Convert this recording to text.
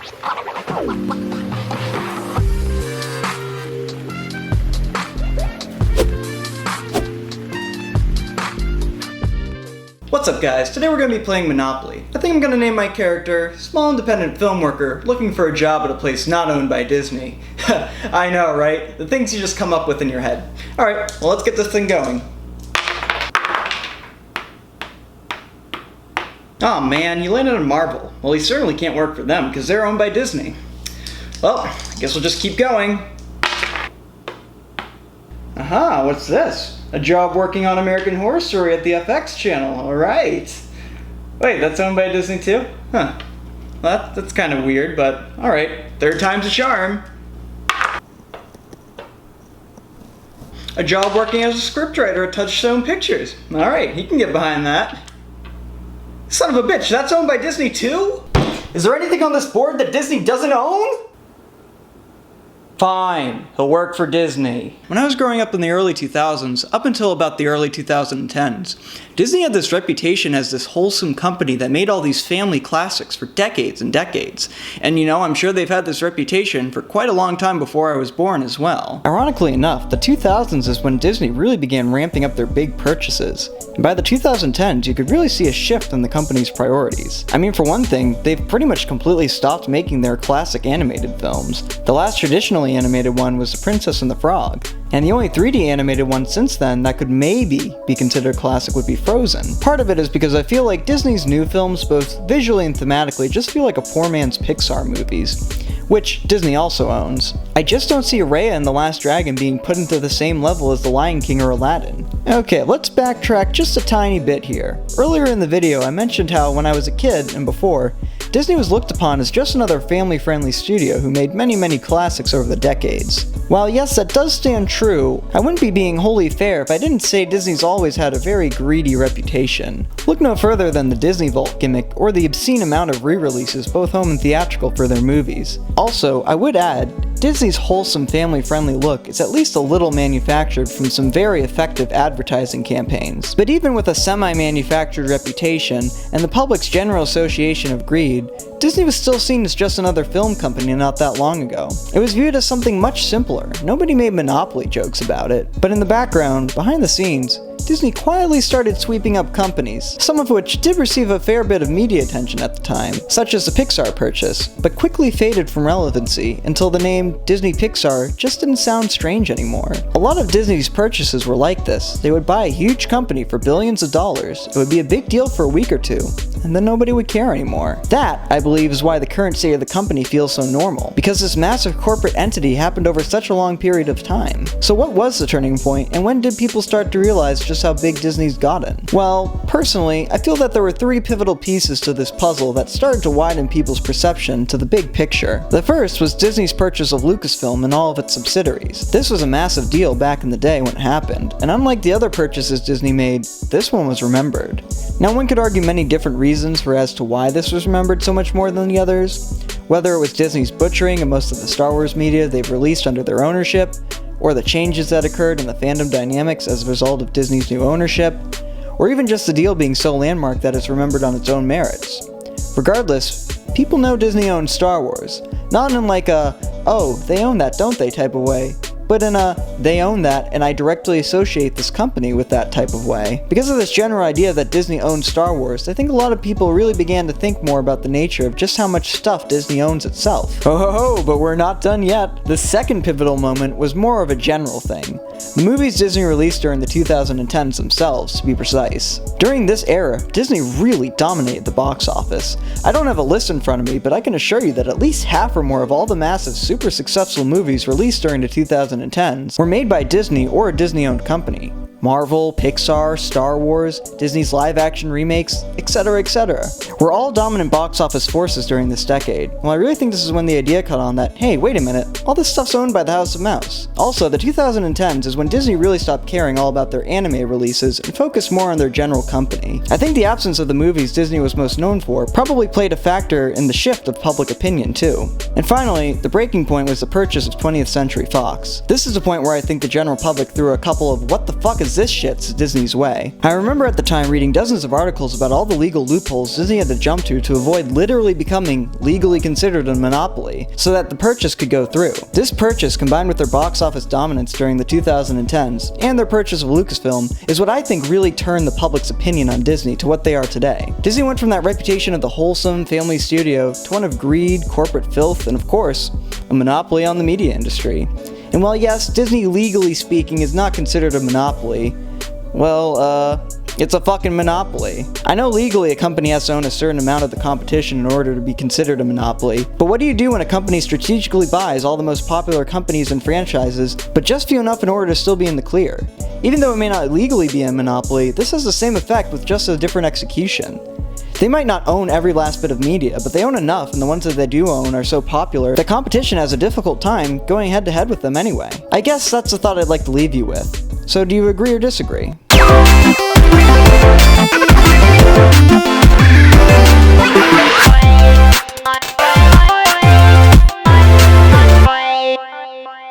What's up guys, today we're going to be playing Monopoly. I think I'm going to name my character Small Independent Film Worker looking for a job at a place not owned by Disney. I know, right? The things you just come up with in your head. Alright, well let's get this thing going. Aw man, you landed on Marvel. Well, he certainly can't work for them because they're owned by Disney. Well, I guess we'll just keep going. Aha, what's this? A job working on American Horror Story at the FX channel, alright. Wait, that's owned by Disney too? Huh. Well, that's kind of weird, but alright. Third time's a charm. A job working as a scriptwriter at Touchstone Pictures. Alright, he can get behind that. Son of a bitch, that's owned by Disney too? Is there anything on this board that Disney doesn't own? Fine, he'll work for Disney. When I was growing up in the early 2000s, up until about the early 2010s, Disney had this reputation as this wholesome company that made all these family classics for decades and decades. And you know, I'm sure they've had this reputation for quite a long time before I was born as well. Ironically enough, the 2000s is when Disney really began ramping up their big purchases. And by the 2010s, you could really see a shift in the company's priorities. I mean, for one thing, they've pretty much completely stopped making their classic animated films. The last traditionally animated one was The Princess and the Frog, and the only 3D animated one since then that could maybe be considered classic would be Frozen. Part of it is because I feel like Disney's new films, both visually and thematically, just feel like a poor man's Pixar movies, which Disney also owns. I just don't see Raya and The Last Dragon being put into the same level as The Lion King or Aladdin. Okay, let's backtrack just a tiny bit here. Earlier in the video I mentioned how when I was a kid, and before, Disney was looked upon as just another family-friendly studio who made many classics over the decades. While yes, that does stand true, I wouldn't be being wholly fair if I didn't say Disney's always had a very greedy reputation. Look no further than the Disney Vault gimmick or the obscene amount of re-releases, both home and theatrical, for their movies. Also, I would add, Disney's wholesome family-friendly look is at least a little manufactured from some very effective advertising campaigns. But even with a semi-manufactured reputation and the public's general association of greed, Disney was still seen as just another film company not that long ago. It was viewed as something much simpler. Nobody made Monopoly jokes about it. But in the background, behind the scenes, Disney quietly started sweeping up companies, some of which did receive a fair bit of media attention at the time, such as the Pixar purchase, but quickly faded from relevancy until the name Disney Pixar just didn't sound strange anymore. A lot of Disney's purchases were like this. They would buy a huge company for billions of dollars, it would be a big deal for a week or two, and then nobody would care anymore. That, I believe, is why the current state of the company feels so normal, because this massive corporate entity happened over such a long period of time. So what was the turning point, and when did people start to realize just how big Disney's gotten? Well, personally, I feel that there were three pivotal pieces to this puzzle that started to widen people's perception to the big picture. The first was Disney's purchase of Lucasfilm and all of its subsidiaries. This was a massive deal back in the day when it happened, and unlike the other purchases Disney made, this one was remembered. Now one could argue many different reasons for as to why this was remembered so much more than the others, whether it was Disney's butchering of most of the Star Wars media they've released under their ownership, or the changes that occurred in the fandom dynamics as a result of Disney's new ownership, or even just the deal being so landmark that it's remembered on its own merits. Regardless, people know Disney owns Star Wars, not in like a, oh, they own that, don't they type of way, but in a, they own that and I directly associate this company with that type of way. Because of this general idea that Disney owns Star Wars, I think a lot of people really began to think more about the nature of just how much stuff Disney owns itself. Ho ho ho, but we're not done yet. The second pivotal moment was more of a general thing. The movies Disney released during the 2010s themselves, to be precise. During this era, Disney really dominated the box office. I don't have a list in front of me, but I can assure you that at least half or more of all the massive, super successful movies released during the 2010s were made by Disney or a Disney-owned company. Marvel, Pixar, Star Wars, Disney's live-action remakes, etc., etc. were all dominant box office forces during this decade. Well, I really think this is when the idea caught on that, hey, wait a minute, all this stuff's owned by the House of Mouse. Also, the 2010s is when Disney really stopped caring all about their anime releases and focused more on their general company. I think the absence of the movies Disney was most known for probably played a factor in the shift of public opinion, too. And finally, the breaking point was the purchase of 20th Century Fox. This is the point where I think the general public threw a couple of what the fuck is because this shit's Disney's way. I remember at the time reading dozens of articles about all the legal loopholes Disney had to jump to avoid literally becoming legally considered a monopoly, so that the purchase could go through. This purchase, combined with their box office dominance during the 2010s, and their purchase of Lucasfilm, is what I think really turned the public's opinion on Disney to what they are today. Disney went from that reputation of the wholesome family studio to one of greed, corporate filth, and of course, a monopoly on the media industry. And while yes, Disney legally speaking is not considered a monopoly, well, it's a fucking monopoly. I know legally a company has to own a certain amount of the competition in order to be considered a monopoly, but what do you do when a company strategically buys all the most popular companies and franchises, but just few enough in order to still be in the clear? Even though it may not legally be a monopoly, this has the same effect with just a different execution. They might not own every last bit of media, but they own enough, and the ones that they do own are so popular that competition has a difficult time going head to head with them anyway. I guess that's the thought I'd like to leave you with. So do you agree or disagree?